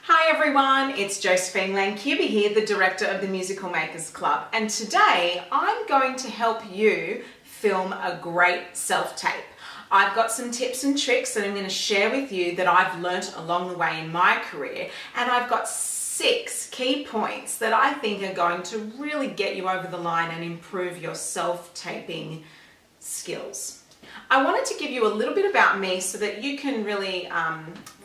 Hi everyone, it's Josephine Lancuba here, the director of the Musical Makers Club, and today I'm going to help you film a great self-tape. I've got some tips and tricks that I'm going to share with you that I've learnt along the way in my career, and I've got 6 key points that I think are going to really get you over the line and improve your self-taping skills. I wanted to give you a little bit about me so that you can really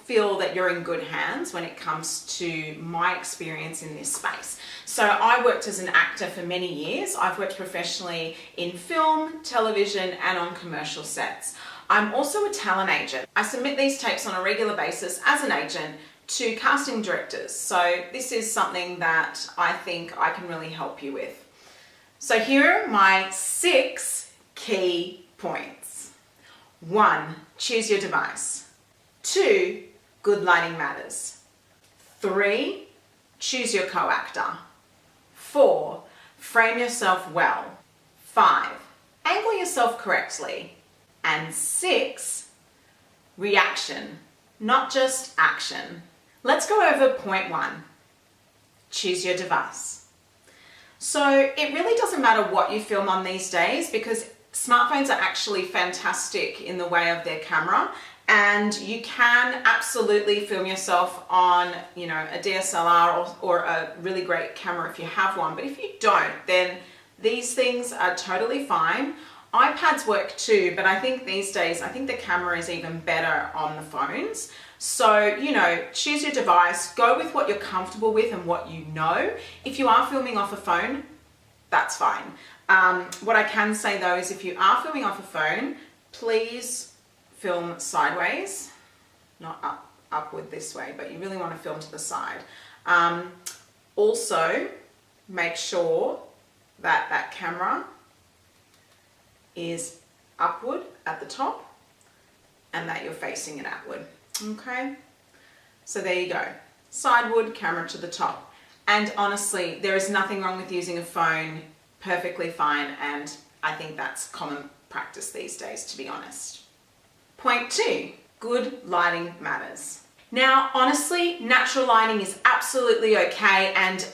feel that you're in good hands when it comes to my experience in this space. So I worked as an actor for many years. I've worked professionally in film, television, and on commercial sets. I'm also a talent agent. I submit these tapes on a regular basis as an agent to casting directors. So this is something that I think I can really help you with. So here are my 6 key points. 1, choose your device. 2, good lighting matters. 3, choose your co-actor. 4, frame yourself well. 5, angle yourself correctly. And 6, reaction, not just action. Let's go over point 1, choose your device. So it really doesn't matter what you film on these days because smartphones are actually fantastic in the way of their camera. And you can absolutely film yourself on, a DSLR or a really great camera if you have one. But if you don't, then these things are totally fine. iPads work too, but I think these days, the camera is even better on the phones. So, choose your device, go with what you're comfortable with and what you know. If you are filming off a phone, that's fine. What I can say though is if you are filming off a phone, please film sideways, not upward this way, but you really want to film to the side. Also, make sure that that camera is upward at the top and that you're facing it outward. Okay, so there you go. Sideward, camera to the top. And honestly, there is nothing wrong with using a phone, perfectly fine, and I think that's common practice these days, to be honest. Point 2, good lighting matters. Now, honestly, natural lighting is absolutely okay, and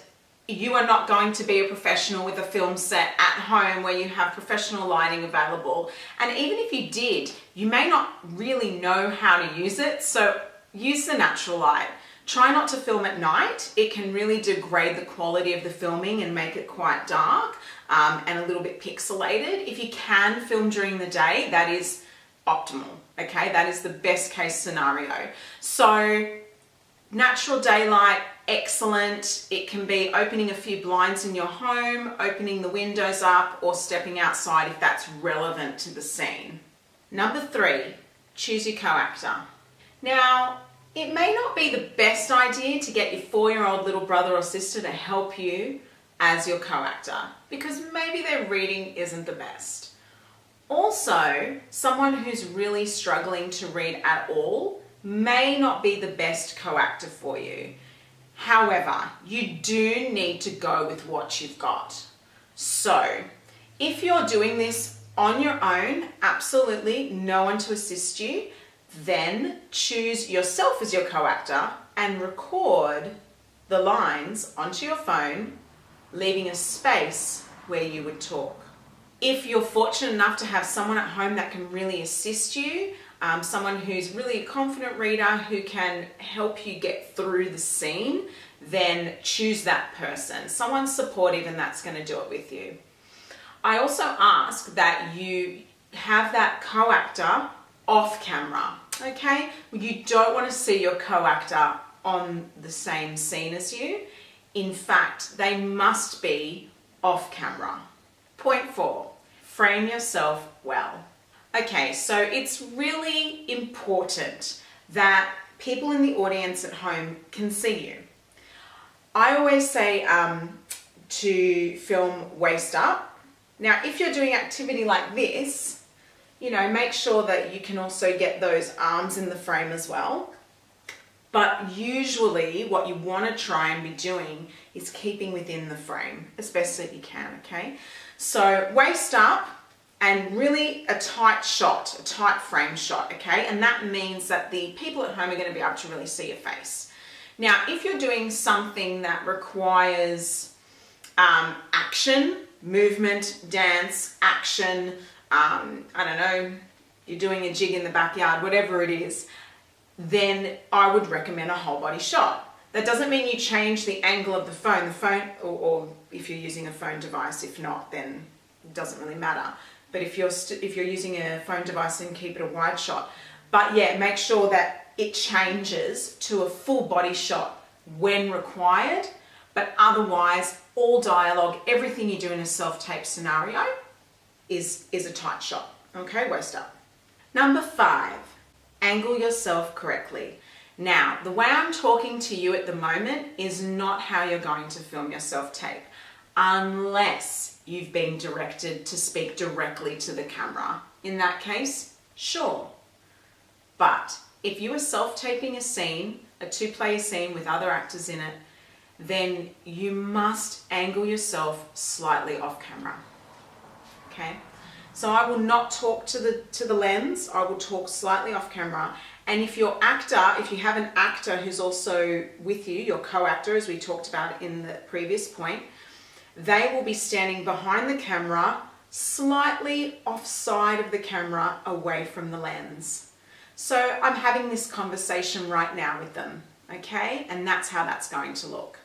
you are not going to be a professional with a film set at home where you have professional lighting available. And even if you did, you may not really know how to use it, so use the natural light. Try not to film at night. It can really degrade the quality of the filming and make it quite dark and a little bit pixelated. If you can film during the day, that is optimal. Okay, that is the best case scenario. So natural daylight, excellent. It can be opening a few blinds in your home, opening the windows up, or stepping outside if that's relevant to the scene. Number 3, choose your co-actor. Now, it may not be the best idea to get your 4-year-old little brother or sister to help you as your co-actor because maybe their reading isn't the best. Also, someone who's really struggling to read at all may not be the best co-actor for you. However, you do need to go with what you've got. So, if you're doing this on your own, absolutely no one to assist you, then choose yourself as your co-actor and record the lines onto your phone, leaving a space where you would talk. If you're fortunate enough to have someone at home that can really assist you, someone who's really a confident reader who can help you get through the scene, then choose that person. Someone supportive and that's going to do it with you. I also ask that you have that co-actor off camera, okay? You don't want to see your co-actor on the same scene as you. In fact, they must be off camera. Point 4, frame yourself well. Okay, so it's really important that people in the audience at home can see you. I always say to film waist up. Now, if you're doing activity like this, make sure that you can also get those arms in the frame as well. But usually what you want to try and be doing is keeping within the frame as best as you can, okay? So waist up and really a tight shot, a tight frame shot, okay? And that means that the people at home are going to be able to really see your face. Now, if you're doing something that requires action, movement, dance, action, I don't know, you're doing a jig in the backyard, whatever it is, then I would recommend a whole body shot. That doesn't mean you change the angle of the phone, or if you're using a phone device. If not, then it doesn't really matter. But if you're using a phone device, then keep it a wide shot. But yeah, make sure that it changes to a full body shot when required. But otherwise, all dialogue, everything you do in a self-tape scenario is a tight shot. Okay, waist up. Number 5, angle yourself correctly. Now, the way I'm talking to you at the moment is not how you're going to film your self-tape, unless you've been directed to speak directly to the camera. In that case, sure. But if you are self-taping a scene, a 2-player scene with other actors in it, then you must angle yourself slightly off camera. Okay? So I will not talk to the lens, I will talk slightly off camera. And if you have an actor who's also with you, your co-actor, as we talked about in the previous point, they will be standing behind the camera, slightly offside of the camera, away from the lens. So I'm having this conversation right now with them, okay? And that's how that's going to look.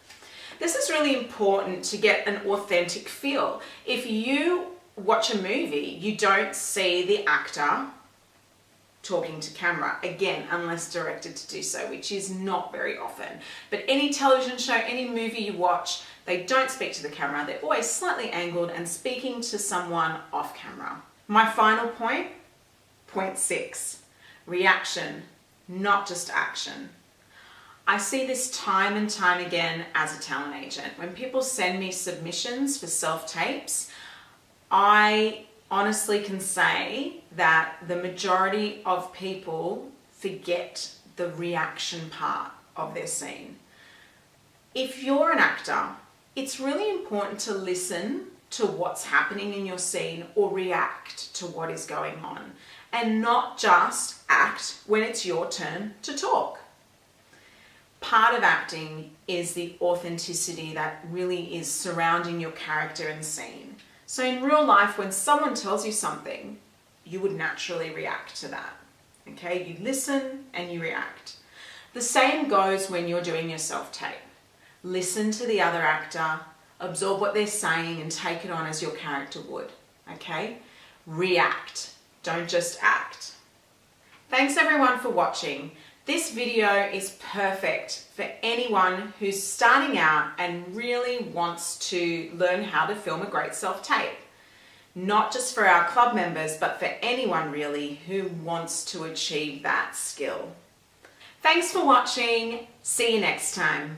This is really important to get an authentic feel. If you watch a movie, you don't see the actor talking to camera, again, unless directed to do so, which is not very often. But any television show, any movie you watch, they don't speak to the camera. They're always slightly angled and speaking to someone off camera. My final point, point 6, reaction, not just action. I see this time and time again as a talent agent. When people send me submissions for self-tapes, I honestly can say that the majority of people forget the reaction part of their scene. If you're an actor, it's really important to listen to what's happening in your scene or react to what is going on, and not just act when it's your turn to talk. Part of acting is the authenticity that really is surrounding your character and scene. So in real life, when someone tells you something, you would naturally react to that. Okay, you listen and you react. The same goes when you're doing your self-tape. Listen to the other actor, absorb what they're saying and take it on as your character would. Okay, react, don't just act. Thanks everyone for watching. This video is perfect for anyone who's starting out and really wants to learn how to film a great self-tape. Not just for our club members, but for anyone really who wants to achieve that skill. Thanks for watching. See you next time.